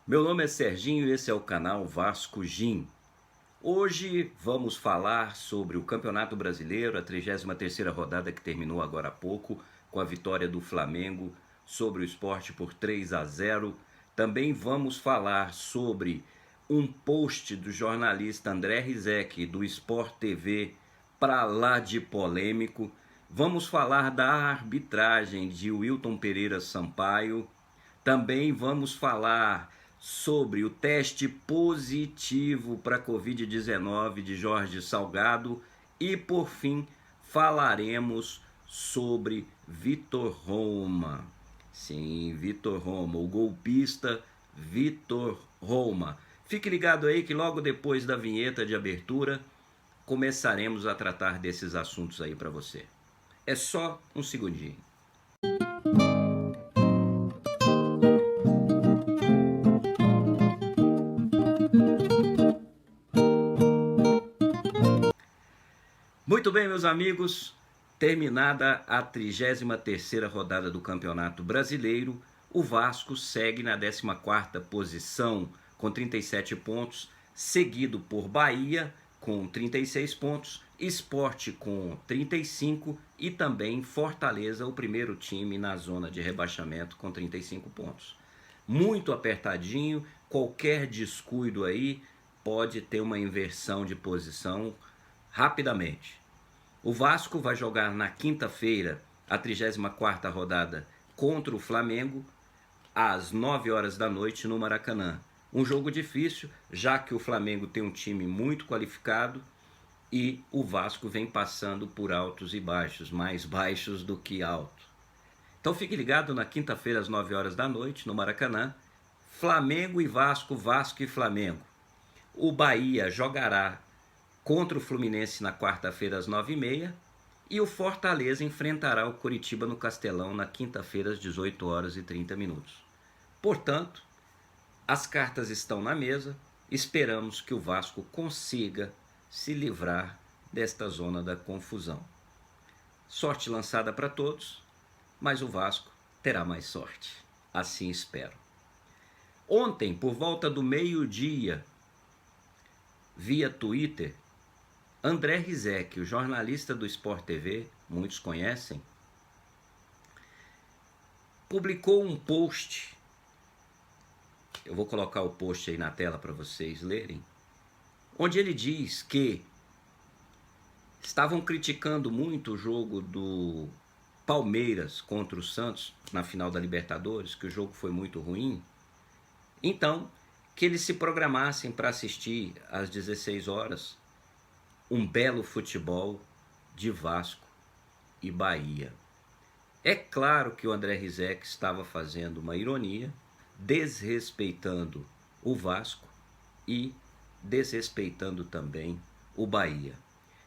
Meu nome é Serginho e esse é o canal Vasco Jim. Hoje vamos falar sobre o Campeonato Brasileiro, a 33ª rodada que terminou agora há pouco, com a vitória do Flamengo sobre o Sport por 3-0. Também vamos falar sobre um post do jornalista André Rizek, do Sport TV, pra lá de polêmico. Vamos falar da arbitragem de Wilton Pereira Sampaio. Também vamos falar sobre o teste positivo para Covid-19 de Jorge Salgado e, por fim, falaremos sobre Vitor Roma. Sim, Vitor Roma, o golpista Vitor Roma. Fique ligado aí que logo depois da vinheta de abertura começaremos a tratar desses assuntos aí para você. É só um segundinho. Muito bem, meus amigos, terminada a 33ª rodada do Campeonato Brasileiro, o Vasco segue na 14ª posição com 37 pontos, seguido por Bahia com 36 pontos, Sport com 35 e também Fortaleza, o primeiro time na zona de rebaixamento com 35 pontos. Muito apertadinho, qualquer descuido aí pode ter uma inversão de posição rapidamente. O Vasco vai jogar na quinta-feira a 34ª rodada contra o Flamengo às 9 horas da noite no Maracanã. Um jogo difícil, já que o Flamengo tem um time muito qualificado e o Vasco vem passando por altos e baixos, mais baixos do que altos. Então fique ligado na quinta-feira às 9 horas da noite no Maracanã. Flamengo e Vasco, Vasco e Flamengo. O Bahia jogará contra o Fluminense na quarta-feira às 9h30 e o Fortaleza enfrentará o Coritiba no Castelão na quinta-feira às 18 horas e 30 minutos. Portanto, as cartas estão na mesa, esperamos que o Vasco consiga se livrar desta zona da confusão. Sorte lançada para todos, mas o Vasco terá mais sorte, assim espero. Ontem, por volta do meio-dia, via Twitter, André Rizek, o jornalista do Sport TV, muitos conhecem, publicou um post. Eu vou colocar o post aí na tela para vocês lerem, onde ele diz que estavam criticando muito o jogo do Palmeiras contra o Santos na final da Libertadores, que o jogo foi muito ruim. Então, que eles se programassem para assistir às 16 horas um belo futebol de Vasco e Bahia. É claro que o André Rizek estava fazendo uma ironia, desrespeitando o Vasco e desrespeitando também o Bahia.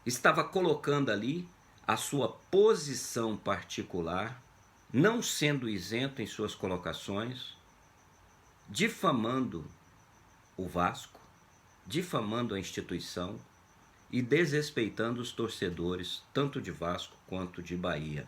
Estava colocando ali a sua posição particular, não sendo isento em suas colocações, difamando o Vasco, difamando a instituição e desrespeitando os torcedores, tanto de Vasco quanto de Bahia.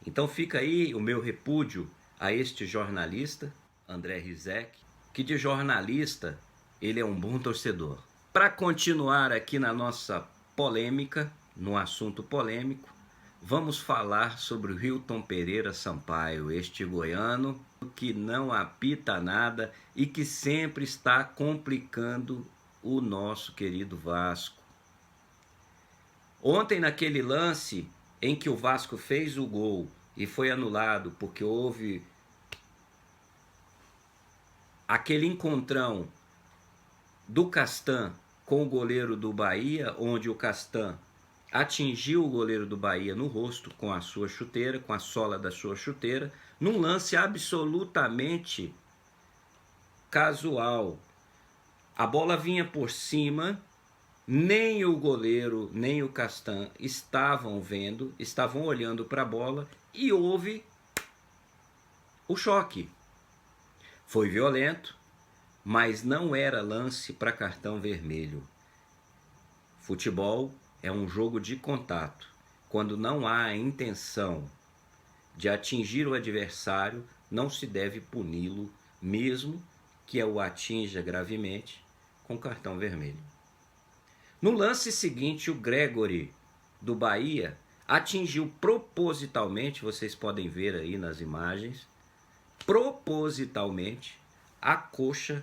Então fica aí o meu repúdio a este jornalista, André Rizek, que de jornalista ele é um bom torcedor. Para continuar aqui na nossa polêmica, no assunto polêmico, vamos falar sobre o Wilton Pereira Sampaio, este goiano que não apita nada e que sempre está complicando o nosso querido Vasco. Ontem, naquele lance em que o Vasco fez o gol e foi anulado porque houve aquele encontrão do Castan com o goleiro do Bahia, onde o Castan atingiu o goleiro do Bahia no rosto com a sua chuteira, com a sola da sua chuteira, num lance absolutamente casual. A bola vinha por cima, nem o goleiro, nem o Castan estavam vendo, estavam olhando para a bola e houve o choque. Foi violento, mas não era lance para cartão vermelho. Futebol é um jogo de contato. Quando não há a intenção de atingir o adversário, não se deve puni-lo, mesmo que o atinja gravemente com cartão vermelho. No lance seguinte, o Gregory do Bahia atingiu propositalmente, vocês podem ver aí nas imagens, propositalmente a coxa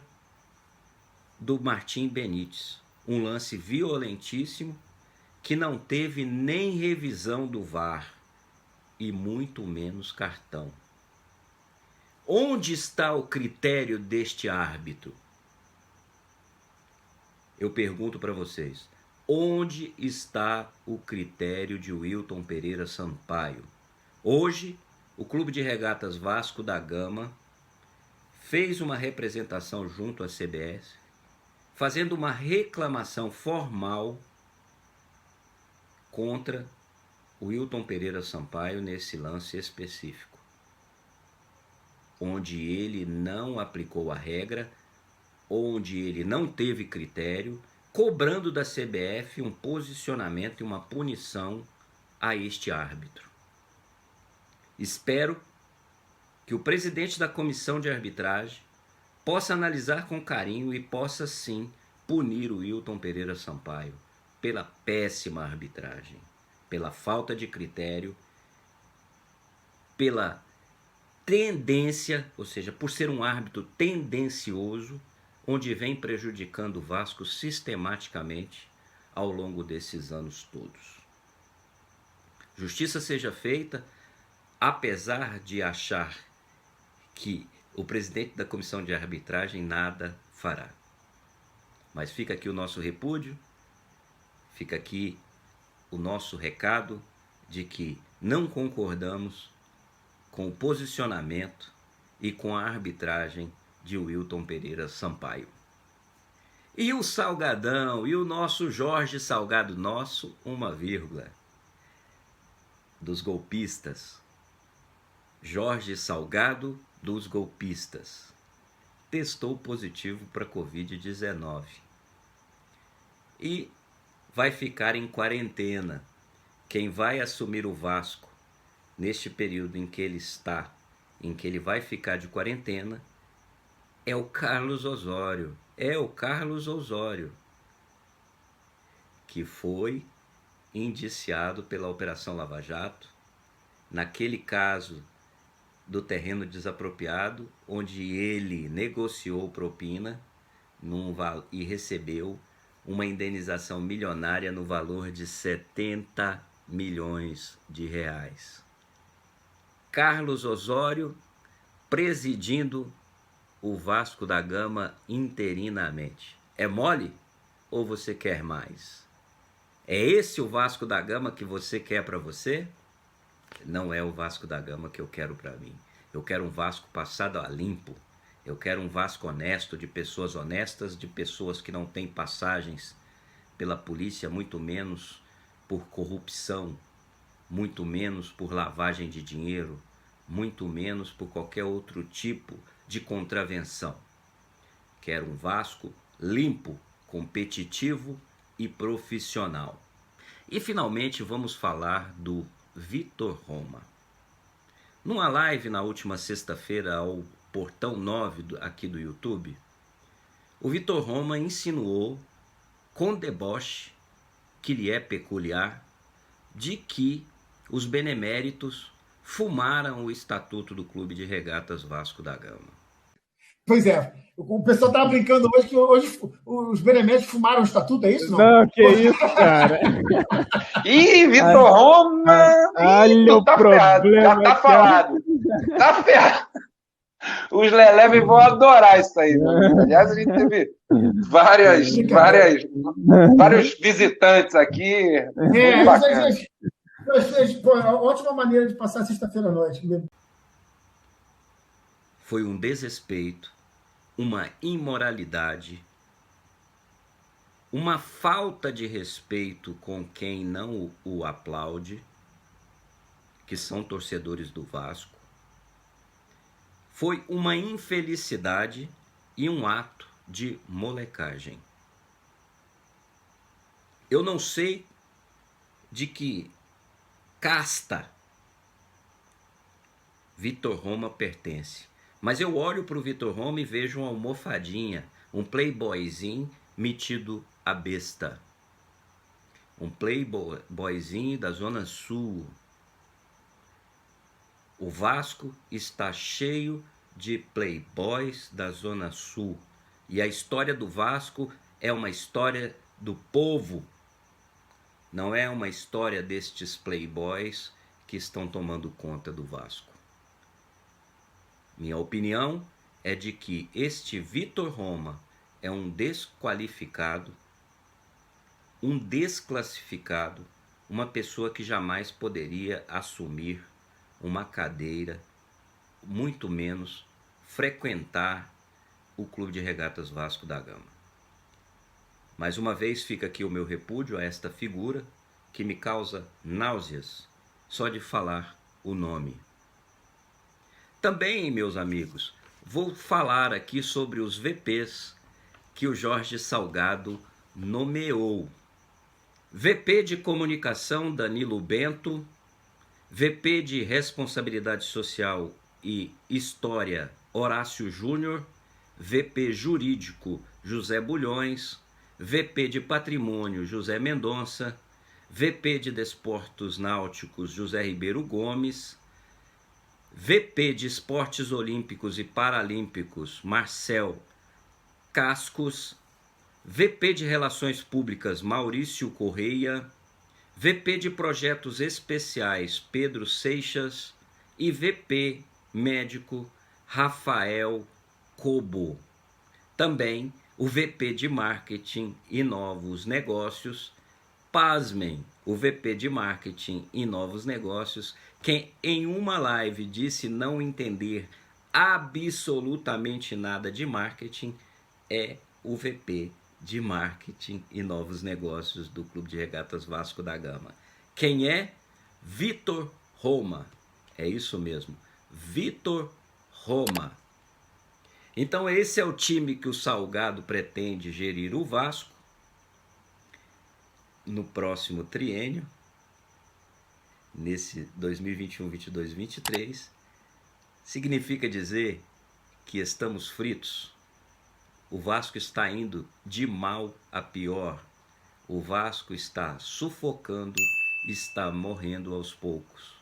do Martim Benítez. Um lance violentíssimo que não teve nem revisão do VAR e muito menos cartão. Onde está o critério deste árbitro? Eu pergunto para vocês, onde está o critério de Wilton Pereira Sampaio? Hoje, o Clube de Regatas Vasco da Gama fez uma representação junto à CBS, fazendo uma reclamação formal contra o Wilton Pereira Sampaio nesse lance específico, onde ele não aplicou a regra, onde ele não teve critério, cobrando da CBF um posicionamento e uma punição a este árbitro. Espero que o presidente da comissão de arbitragem possa analisar com carinho e possa sim punir o Wilton Pereira Sampaio pela péssima arbitragem, pela falta de critério, pela tendência, ou seja, por ser um árbitro tendencioso, onde vem prejudicando o Vasco sistematicamente ao longo desses anos todos. Justiça seja feita, apesar de achar que o presidente da comissão de arbitragem nada fará. Mas fica aqui o nosso repúdio, fica aqui o nosso recado de que não concordamos com o posicionamento e com a arbitragem de Wilton Pereira Sampaio. E o Salgadão, e o nosso Jorge Salgado, nosso, uma vírgula, dos golpistas. Jorge Salgado dos golpistas. Testou positivo para Covid-19. E vai ficar em quarentena. Quem vai assumir o Vasco neste período em que ele está, em que ele vai ficar de quarentena, é o Carlos Osório. É o Carlos Osório, que foi indiciado pela Operação Lava Jato, naquele caso do terreno desapropriado, onde ele negociou propina e recebeu uma indenização milionária no valor de 70 milhões de reais. Carlos Osório presidindo o Vasco da Gama interinamente. É mole ou você quer mais? É esse o Vasco da Gama que você quer para você? Não é o Vasco da Gama que eu quero para mim. Eu quero um Vasco passado a limpo. Eu quero um Vasco honesto, de pessoas honestas, de pessoas que não têm passagens pela polícia, muito menos por corrupção, muito menos por lavagem de dinheiro, muito menos por qualquer outro tipo de contravenção. Quero um Vasco limpo, competitivo e profissional. E finalmente vamos falar do Vitor Roma. Numa live na última sexta-feira ao Portão 9 aqui do YouTube, o Vitor Roma insinuou com deboche, que lhe é peculiar, de que os beneméritos fumaram o estatuto do Clube de Regatas Vasco da Gama. Pois é, o pessoal estava brincando hoje que hoje os beneméritos fumaram o estatuto, é isso? Não, que isso, cara. Ih, Vitor Roma! Olha o tá problema. Ferrado, já tá falado. Tá ferrado. Os Leleves vão adorar isso aí. Né? Aliás, a gente teve vários visitantes aqui. Ótima maneira de passar sexta-feira à noite. Foi um desrespeito, uma imoralidade, uma falta de respeito com quem não o aplaude, que são torcedores do Vasco. Foi uma infelicidade e um ato de molecagem. Eu não sei de que casta Vitor Roma pertence, Mas eu olho para o Vitor Roma e vejo uma almofadinha, um playboyzinho metido a besta. Um playboyzinho da Zona Sul. O Vasco está cheio de playboys da Zona Sul. E a história do Vasco é uma história do povo. Não é uma história destes playboys que estão tomando conta do Vasco. Minha opinião é de que este Vitor Roma é um desqualificado, um desclassificado, uma pessoa que jamais poderia assumir uma cadeira, muito menos frequentar o Clube de Regatas Vasco da Gama. Mais uma vez fica aqui o meu repúdio a esta figura que me causa náuseas só de falar o nome. Também, meus amigos, vou falar aqui sobre os VPs que o Jorge Salgado nomeou. VP de Comunicação, Danilo Bento. VP de Responsabilidade Social e História, Horácio Júnior. VP Jurídico, José Bulhões. VP de Patrimônio, José Mendonça. VP de Desportos Náuticos, José Ribeiro Gomes. VP de Esportes Olímpicos e Paralímpicos, Marcel Cascos. VP de Relações Públicas, Maurício Correia. VP de Projetos Especiais, Pedro Seixas. E VP Médico, Rafael Cobo. Também o VP de Marketing e Novos Negócios, pasmem, o VP de Marketing e Novos Negócios, quem em uma live disse não entender absolutamente nada de marketing, é o VP de Marketing e Novos Negócios do Clube de Regatas Vasco da Gama. Quem é? Vitor Roma. É isso mesmo, Vitor Roma. Então esse é o time que o Salgado pretende gerir o Vasco no próximo triênio, nesse 2021, 22, 23. Significa dizer que estamos fritos. O Vasco está indo de mal a pior. O Vasco está sufocando, está morrendo aos poucos.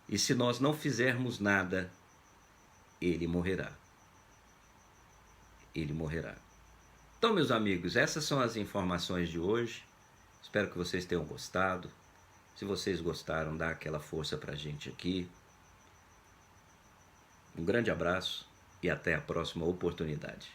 E se nós não fizermos nada, ele morrerá. Ele morrerá. Então, meus amigos, essas são as informações de hoje. Espero que vocês tenham gostado. Se vocês gostaram, dá aquela força pra gente aqui. Um grande abraço e até a próxima oportunidade.